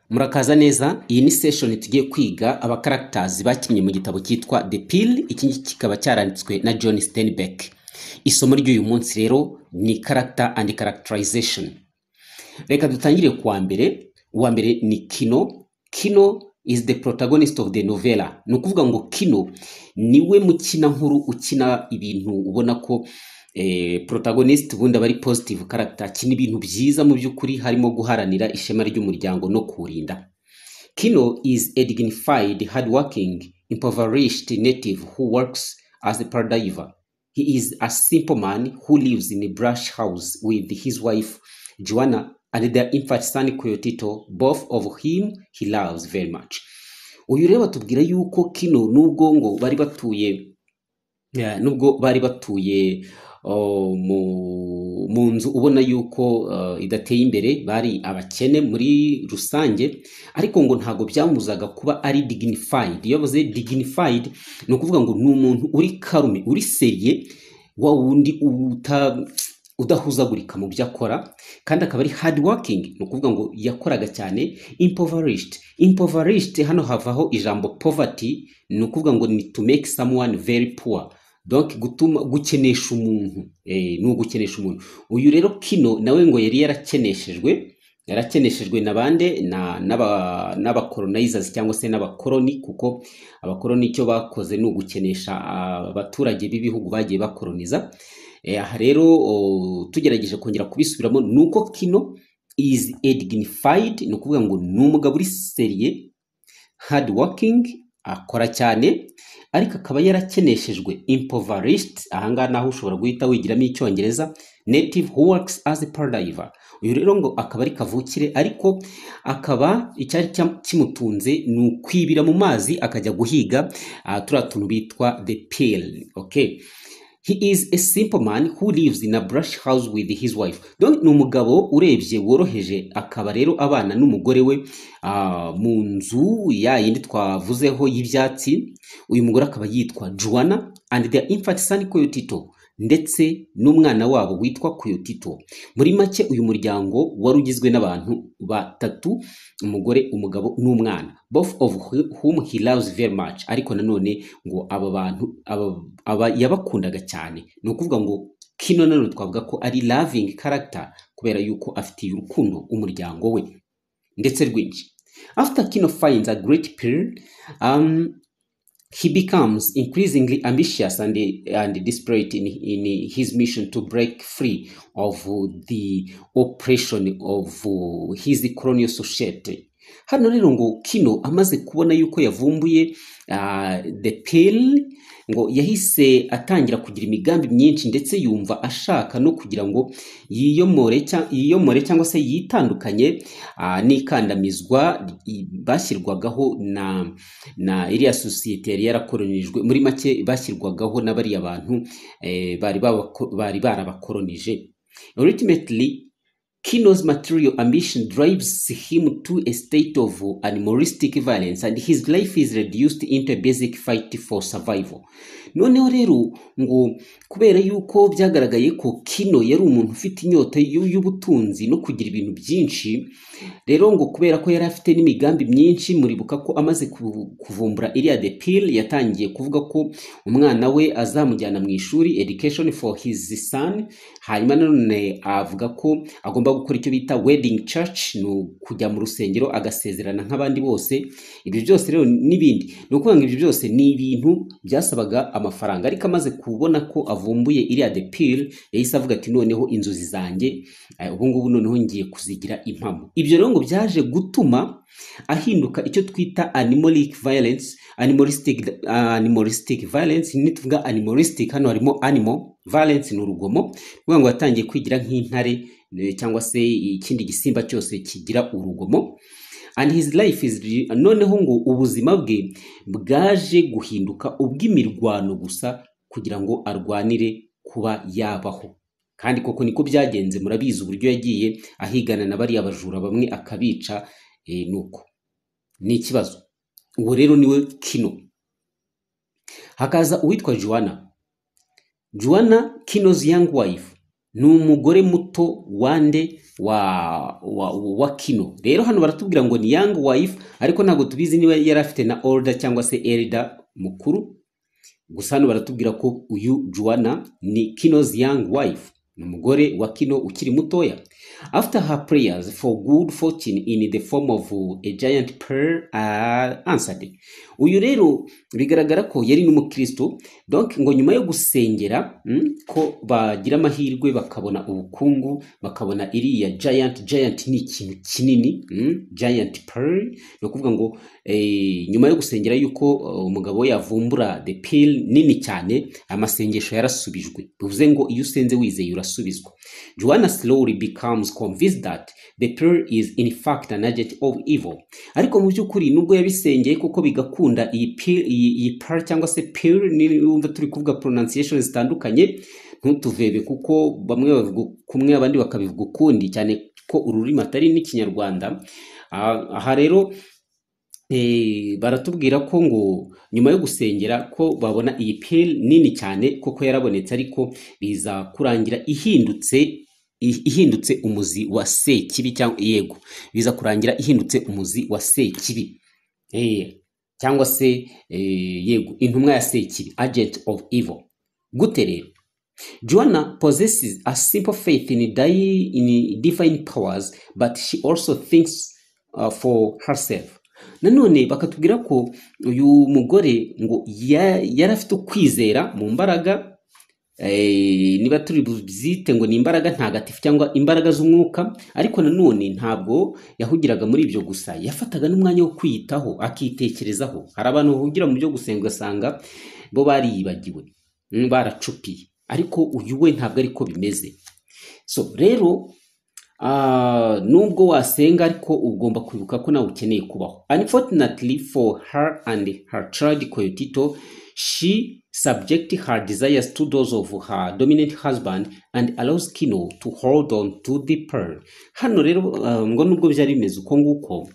Murakaza neza, iyi ni session tugiye kwiga aba characters bakinnye mu gitabo cyitwa The Pill. Iki kikaba cyaranditswe na John Steinbeck. Isomo ry'uyu munsi rero ni character and characterization. Reka dutangire kuwa mbere. Uwa mbere ni Kino. Kino is the protagonist of the novella. Ni ukuvuga ngo Kino niwe mukina nkuru ukina ibintu ubona ko protagonist bundi aba ari positive character, akina ibintu byiza mu by'ukuri harimo guharanira ishema ry'umuryango no kurinda. Kino is a dignified, hardworking, impoverished native who works as a pardiver. He is a simple man who lives in a brush house with his wife Joanna and their infant son Coyotito, both of whom he loves very much. Uyu rero batubwira yuko Kino nubwo ngo bari batuye mu nzu ubona yuko idateye imbere, bari abakene muri rusange, ariko ngo ntago byamuzaga kuba ari dignified. Iyo bavuze dignified ni ukuvuga ngo ni umuntu uri karume, uri seriye, wa wundi udahuzagurika mu byo akora, kandi akaba ari hard working. Ni ukuvuga ngo yakoraga cyane. Impoverished hano havaho ijambo poverty, ni ukuvuga ngo ni to make someone very poor. Donc gutuma gukenesha umuntu, ni ugukenesha umuntu. Uyu rero Kino nawe ngo yari yarakeneshejwe nabande n'abacolonizers cyangwa se n'abakoloni, kuko abakoloni icyo bakoze ni ugukenesha abaturage b'ibihugu bagiye bakoloniza. Aha rero tugerageje kongera kubisubiramo nuko Kino is a dignified, ni ukuvuga ngo ni umugabo uri seriye, hard working, akora cyane, ariko akaba yarakeneshejwe. Impoverished, ahangaha naho ushobora guhita wigiramo icyongereza. Native who works as a pardiver. Uyu rero ngo akaba ari kavukire, ariko akaba icyari kimutunze ni ukwibira mu mazi akajya guhiga turiya tuntu bitwa the pill. Okay. He is a simple man who lives in a brush house with his wife. Donc ni umugabo urebye woroheje, akaba rero abana n'umugore we mu nzu ya yindi twavuzeho y'ibyatsi. Uyu mugore akaba yitwa Joanna and their infant son Coyotito, ndetse n'umwana wabo witwa Coyotito. Muri make uyu muryango wari ugizwe n'abantu batatu, umugore, umugabo n'umwana, both of whom he loves very much. Ariko nanone ngo aba bantu yabakundaga cyane. Ni ukuvuga ngo Kino nanone twavuga ko ari loving character kubera yuko afitiye urukundo umuryango we ndetse rwinshi. After Kino finds a great pearl, he becomes increasingly ambitious and desperate in his mission to break free of the oppression of his colonial society. Hano rero ngo Kino amaze kubona yuko yavumbuye the pill, ngo yahise atangira kugira imigambi myinshi, ndetse yumva ashaka no kugira ngo yiyomore cyangwa se yitandukanye n'ikandamizwa bashyirwagaho na iriya societe yari yarakolonijwe. Muri make bashyirwagaho n'abari abantu bari barabakolonije. Ultimately, Kino's material ambition drives him to a state of animalistic violence, and his life is reduced into a basic fight for survival. Noneho rero ngo kubera yuko byagaragaye ko Kino yari umuntu ufite inyota y'ubutunzi no kugira ibintu byinshi, rero ngo kubera ko yari afite n'imigambi myinshi, muribuka ko amaze kuvumbura iriya the pill yatangiye kuvuga ko umwana we azamujyana mu ishuri, education for his son. Hanyuma none avuga ko agomba gukora icyo bita wedding church, no kujya mu rusengero agasezerana nk'abandi bose. Ibyo byose rero n'ibindi, ni ukuvuga ngo ibyo byose ni ibintu byasabaga amafaranga. Ariko amaze kubona ko avumbuye iriya the pill, yahise avuga ati noneho inzozi zanjye ubu ngubu noneho ngiye kuzigira impamo. Ibyo rero ngo byaje gutuma ahinduka icyo twita animalistic violence. Nituvuga animalistic hano harimo animal, violence ni urugomo. Kuvuga ngo yatangiye kwigira nk'intare cyangwa se ikindi gisimba cyose kigira urugomo. And his life is noneho ngo ubuzima bwe bwaje guhinduka ubw'imirwano gusa kugira ngo arwanire kuba yabaho. Kandi koko niko byagenze, murabizi uburyo yagiye ahigana na bari abajura bamwe akabica. Nuko ni ikibazo. Uwo rero niwe Kino. Hakaza uwitwa Joanna, Kino's young wife. ni umugore muto wande wa Kino. Rero hano baratubwira ngo ni young wife, ariko ntabwo tubizi niba yari afite na older cyangwa se elder mukuru. Gusa hano baratubwira ko uyu Joanna ni Kino's young wife, ni umugore wa Kino ukiri mutoya. After her prayers for good fortune in the form of a giant pearl answered. Uyu rero bigaragara ko yari n'umukristo, donc ngo nyuma yo gusengera ko bagira amahirwe bakabona ubukungu, bakabona iriya giant ni ikintu kinini, giant pearl, no kuvuga ngo nyuma yo gusengera yuko umugabo yavumbura the pearl nini cyane, amasengesho yarasubijwe. Bivuze ngo iyo usenze wizeye urasubizwa. Joanna slowly becomes convinced that the pearl is in fact an agent of evil. Ariko mu by'ukuri nubwo yabisengeye kuko bigakunda, iyi pearl cyangwa se pearl, niba turi kuvuga pronunciation zitandukanye, ntutuvebe kuko bamwe bavuga kumwe abandi bakabivuga ukundi, cyane ko ururimi atari n'ikinyarwanda. Aha rero baratubwira ko ngo nyuma yo gusengera ko babona iyi pearl nini cyane koko yarabonetse, ariko biza kurangira ihindutse umuzi wa Sekibi, cyangwa yego biza kurangira ihindutse umuzi wa Sekibi, cyangwa se yego intumwa ya Sekibi, agent of evil. Gute rero? Joanna possesses a simple faith in divine powers, but she also thinks for herself. Nanone bakatubwira ko uyu mugore ngo yari afite ukwizera mu mbaraga, niba turi buzite ngo ni imbaraga ntagatifu cyangwa imbaraga z'umwuka, ariko nanone ntabwo yahugiraga muri ibyo gusa, yafataga n'umwanya wo kwiyitaho akitekerezaho. Hari abantu bahugira mu byo gusenga ugasanga bo bariyibagiwe, baracupiye, ariko uyu we ntabwo ariko bimeze. So rero nubwo wasenga ariko ugomba kwibuka ko nawe ukeneye kubaho. Unfortunately for her and her child Koyotito, she subject her desires to those of her dominant husband and allows Kino to hold on to the pearl. Hano rero ngo nubwo byari bimeze uko nguko,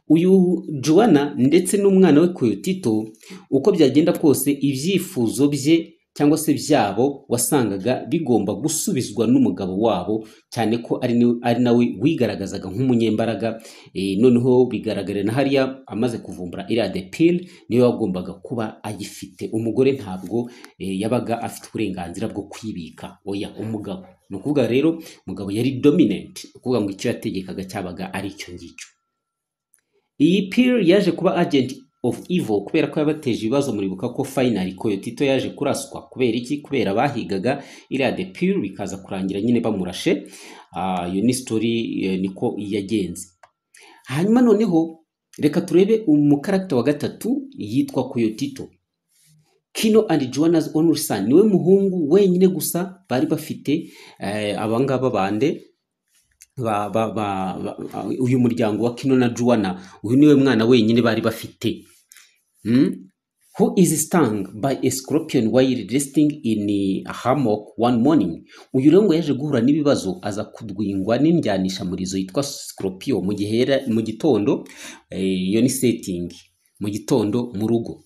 uyu Joanna ndetse n'umwana we Koyotito uko byagenda kose ibyifuzo bye cyangwa se byabo wasangaga bigomba gusubizwa n'umugabo wabo, cyane ko ari nawe wigaragazaga nk'umunyembaraga. Noneho bigaragarira na hariya amaze kuvumbura iriya the pearl niyo wagombaga kuba agifite. Umugore ntabwo yabaga afite uburenganzira bwo kwibika, oya umugabo. Ni ukuvuga rero umugabo yari dominant, ukuvuga ngo icyo yategekaga cyabaga ari icyo ngicyo. Iyi pearl yaje kuba agent of evil kubera ko yabateje ibibazo. Muribuka ko finally Koyotito yaje kuraswa kubera iki? Kubera bahigaga iriya the pearl bikaza kurangira nyine bamurashe. Iyo ni story niko yagenze. Hanyuma noneho reka turebe umukarakter wa gatatu yitwa Koyotito. Kino and Joanna's only son, niwe muhungu wenyine gusa bari bafite. Abangaba bande uyu muryango wa Kino na Joanna, uyu niwe mwana wenyine bari bafite. Who is stung by a scorpion while resting in a hammock one morning. Uyu rero ngo yaje guhura n'ibibazo, aza kudwingwa n'indyanisha murizo yitwa scorpion mu gitondo. Iyo ni setting mu gitondo mu rugo,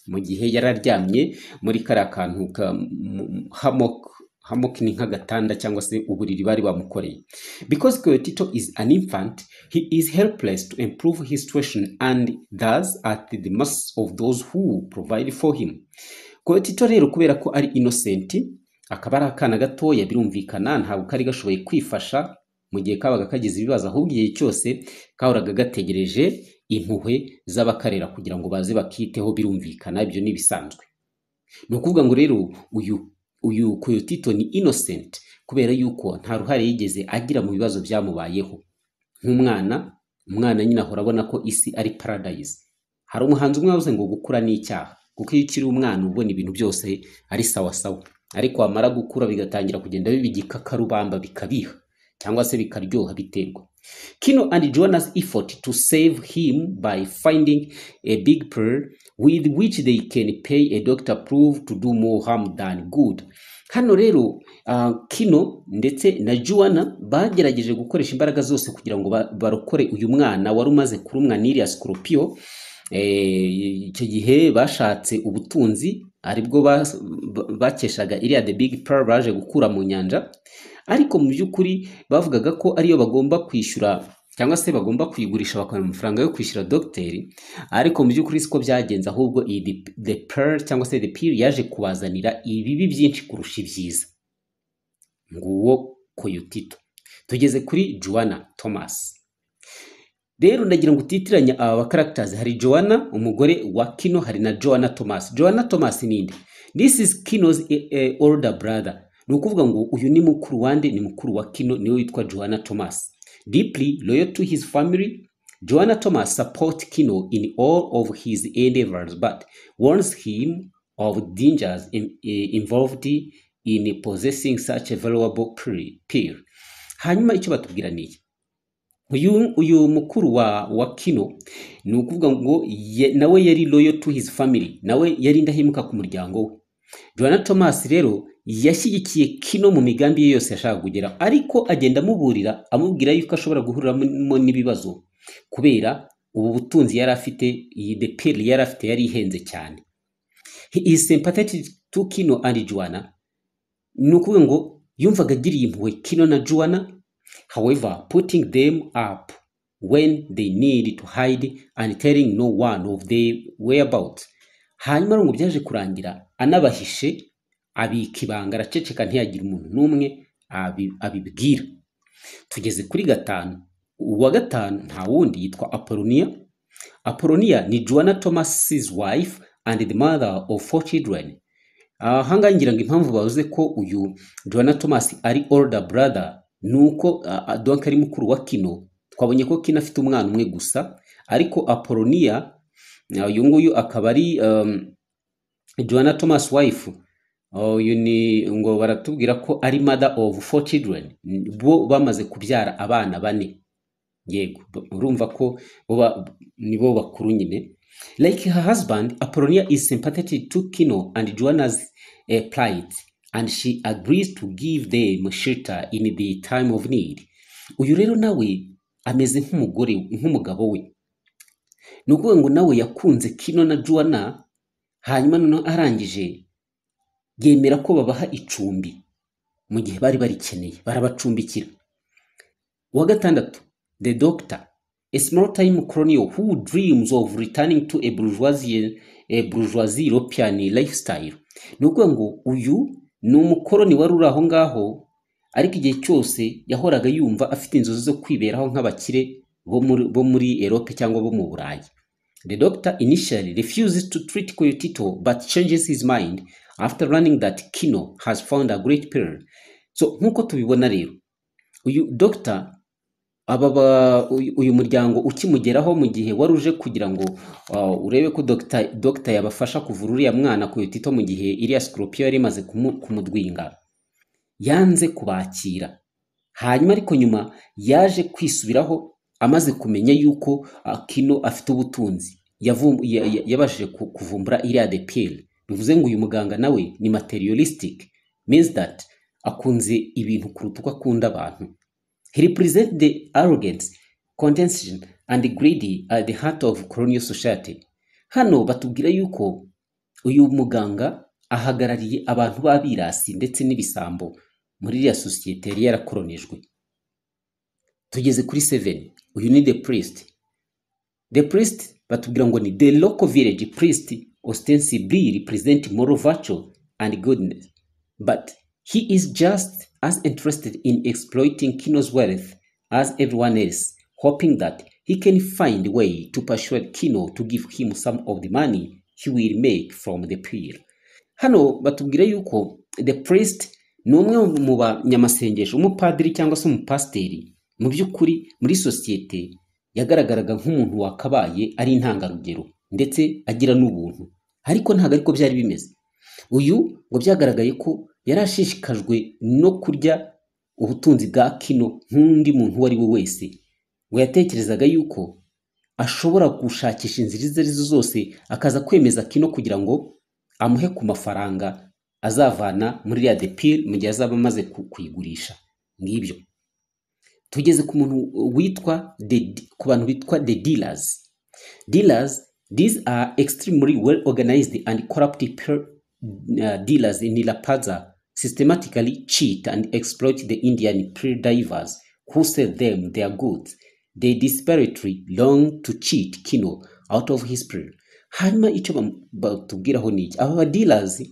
mu gihe yararyamye muri kariya kantu ka hammock ni nk'agatanda cyangwa se uburiri bari bamukoreye. Because Koyotito is an infant, he is helpless to improve his situation and thus at the mercy of those who provide for him. Koyotito rero kubera ko ari innocent, akaba ari akana gatoya, birumvikana ntabwo kari gashoboye kwifasha mu gihe kabaga kagize ibibazo, ahubwo igihe cyose kahoraga gategereje impuhwe z'abakarera kugira ngo baze bakiteho. Birumvikana ibyo ni bisanzwe. Ni ukuvuga ngo rero uyu Koyotito ni innocent kubera yuko nta ruhare yigeze agira mu bibazo byamubayeho. Umwana nyine ahora abona ko isi ari paradise. Hari umuhanzi umwe wavuze ngo gukura ni icyaha, kuko iyo ukiri umwana ubona ibintu byose ari sawa sawa, ariko wamara gukura bigatangira kugenda bibigika karubamba bikabiha cyangwa se bikaryoha biterwa. Kino and Joanna's effort to save him by finding a big pearl with which they can pay a doctor proved to do more harm than good. Hano rero Kino ndetse na Joanna bagerageje gukoresha imbaraga zose kugira ngo barokore uyu mwana wari umaze kurumwa n'iriya scorpion. Icyo gihe bashatse ubutunzi aribwo bakeshaga iriya The Big Pearl baje gukura mu nyanja, ariko mu by'ukuri bavugaga ko ariyo bagomba kwishyura cyangwa se bagomba kuyigurisha bakabona amafaranga yo kwishyura dogiteri, ariko mu by'ukuri siko byagenze, ahubwo iyi The Pearl cyangwa se The Pearl yaje kubazanira ibibi byinshi kurusha ibyiza. Nguwo Koyotito. Tugeze kuri Joanna Thomas. Rero ndagira ngo utitiranya aba ba characters, hari Joanna umugore wa Kino, hari na Joanna Thomas. Joanna Thomas ninde? This is Kino's older brother. Ni ukuvuga ngo uyu ni mukuru wande, ni mukuru wa Kino, niwe witwa Joanna Thomas. Deeply loyal to his family, Joanna Thomas supports Kino in all of his endeavors, but warns him of dangers involved in possessing such a valuable pearl. Hanyuma icyo batubwira ni iki? Uyu mukuru wa Kino ni ukuvuga ngo nawe yari loyal to his family, nawe yari indahemuka ku muryango we. Joanna Thomas rero yashyigikiye Kino mu migambi ye yose yashaka kugera, ariko agenda amuburira amubwira yuko ashobora guhuriramo n'ibibazo kubera ubu butunzi yari afite, iyi The Pearl yari afite yari ihenze cyane. He is sympathetic to Kino and Joanna. Ni ukuvuga ngo yumvaga agiriye impuhwe Kino na Joanna, however putting them up when they need to hide and telling no one of their whereabouts. Hanyuma ngo byaje kurangira anabahishe, abika ibanga, araceceka ntiyagire umuntu n'umwe abibwira. Tugeze kuri gatanu. Uwa gatanu nta wundi yitwa Apollonia. Apollonia ni Joanna Thomas's wife and the mother of 4 children. Hanga ngira ngo impamvu bavuze ko uyu Joanna Thomas ari older brother nuko donc ari mukuru wa Kino. Twabonye ko Kino afite umwana umwe gusa, ariko Apollonia uyu nguyu akaba ari Joanna Thomas wife. Uyu ni ngo baratubwira ko ari mother of 4 children, bo bamaze kubyara abana 4. Yego, urumva ko nibo bakuru nyine. Like her husband, Apollonia is sympathetic to Kino and Joanna's plight, and she agrees to give them shelter in the time of need. Uyu rero nawe ameze nk'umugabo we. Ni ukuvuga ngo nawe yakunze Kino na Joanna, hanyuma noneho arangije yemera ko babaha icumbi mu gihe bari barikeneye, barabacumbikira. Wa gatandatu, the doctor, a small-time colonial who dreams of returning to a bourgeoisie European lifestyle. Ni ukuvuga ngo uyu ni umukoloni wari uri aho ngaho, ariko igihe cyose yahoraga yumva afite inzozi zo kwiberaho nk'abakire bo muri Europe cyangwa bo mu Burayi. The doctor initially refuses to treat Koyotito but changes his mind after learning that Kino has found a great pearl. So nkuko tubibona rero, uyu doctor uyu muryango ukimugeraho mu gihe waruje kugira ngo urebe ko doctor yabafasha kuvura uriya mwana Koyotito mu gihe iriya Scorpio yari imaze kumudwinga, yanze kubakira. Hanyuma ariko nyuma yaje kwisubiraho amaze kumenya yuko Kino afite ubutunzi, yabashije kuvumbura iriya The Pearl. Bivuze ngo uyu muganga nawe ni materialistic, means that akunze ibintu kuruta uko akunda abantu. He represents the arrogance, condescension and greedy at the heart of colonial society. Hano batubwira yuko uyu muganga ahagarariye abantu b'abirasi ndetse n'ibisambo muri iriya societe yari yarakolonijwe. Tugeze kuri 7. Uyu ni the priest. The priest batubwira ngo ni the local village priest, ostensibly represent moral virtue and goodness, but he is just as interested in exploiting Kino's wealth as everyone else, hoping that he can find a way to persuade Kino to give him some of the money he will make from the pearl. Hano batubwira yuko the priest ni umwe mu banyamasengesho, umupadiri cyangwa se umupasiteri mu by'ukuri muri societe yagaragaraga nk'umuntu wakabaye ari intangarugero ndetse agira n'ubuntu, ariko ntago ariko byari bimeze. Uyu ngo byagaragaye ko yarashishikajwe no kurya ubutunzi bwa Kino nk'undi muntu wari we wese, ngo yatekerezaga yuko ashobora gushakisha inzira izo arizo zose akaza kwemeza Kino kugira ngo amuhe ku mafaranga azavana muri ya The Pearl mu gihe azaba amaze kuyigurisha. Ngibyo tugeze ku muntu witwa ku bantu bitwa the dealers. These are extremely well organized and corrupt dealers in La Paz systematically cheat and exploit the Indian pearl divers who sell them their goods. They desperately long to cheat Kino out of his pearl. Hanyuma icyo batubwiraho ni iki, aba dealers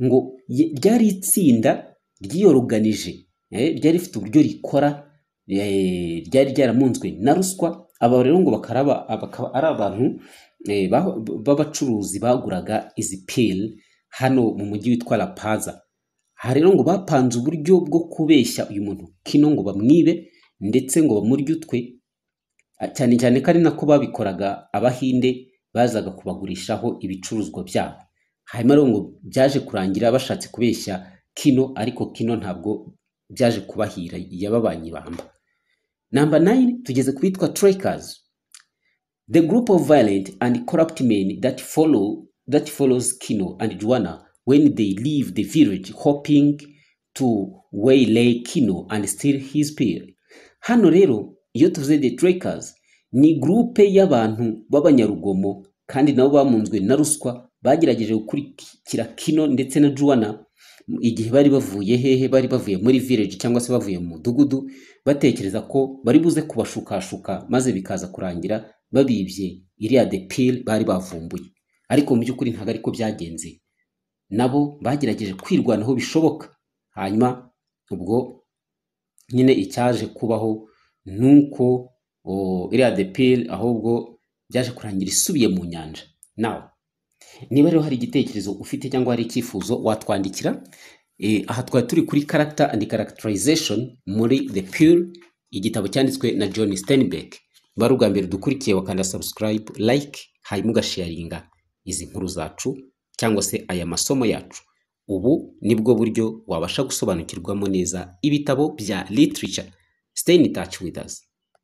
ngo ryari itsinda ryiyoroganije, ryari rifite uburyo rikora, ryari ryaramunzwe na ruswa. Aba rero ngo bakaba ari abantu b'abacuruzi baguraga izi pearl hano mu mujyi witwa La Paz. Aha rero ngo bapanze uburyo bwo kubeshya uyu muntu Kino ngo bamwibe ndetse ngo bamurye utwe, cyane cyane ko ari nako babikoraga Abahinde bazaga kubagurishaho ibicuruzwa byabo. Hanyuma rero ngo byaje kurangira bashatse kubeshya Kino, ariko Kino ntabwo byaje kubahira, yababanye ibamba. Number 9, tugeze ku bitwa trackers. The group of violent and corrupt men that follows Kino and Juana when they leave the village hoping to waylay Kino and steal his pearl. Hano rero iyo tuvuze the trackers ni groupe y'abantu b'abanyarugomo kandi nabo bamunzwe na ruswa, bagerageje gukurikira Kino ndetse na Juana igihe bari bavuye hehe, bari bavuye muri village cyangwa se bavuye mu mudugudu, batekereza ko bari buze kubashukashuka maze bikaza kurangira babibye iriya the pearl bari bavumbuye. Ariko mu by'ukuri ntabwo ariko byagenze, nabo bagerageje kwirwanaho bishoboka. Hanyuma ubwo nyine icyaje kubaho nuko iriya the pearl ahubwo byaje kurangira isubiye mu nyanja. Now niba rero hari igitekerezo ufite cyangwa hari icyifuzo watwandikira. Aha twari turi kuri character and characterization muri The Pearl, igitabo cyanditswe na John Steinbeck. Bari ubwa mbere dukurikiye wakanda subscribe, like, hanyuma ugasharinga izi nkuru zacu cyangwa se aya masomo yacu. Ubu nibwo buryo wabasha gusobanukirwamo neza ibitabo bya literature. Stay in touch with us.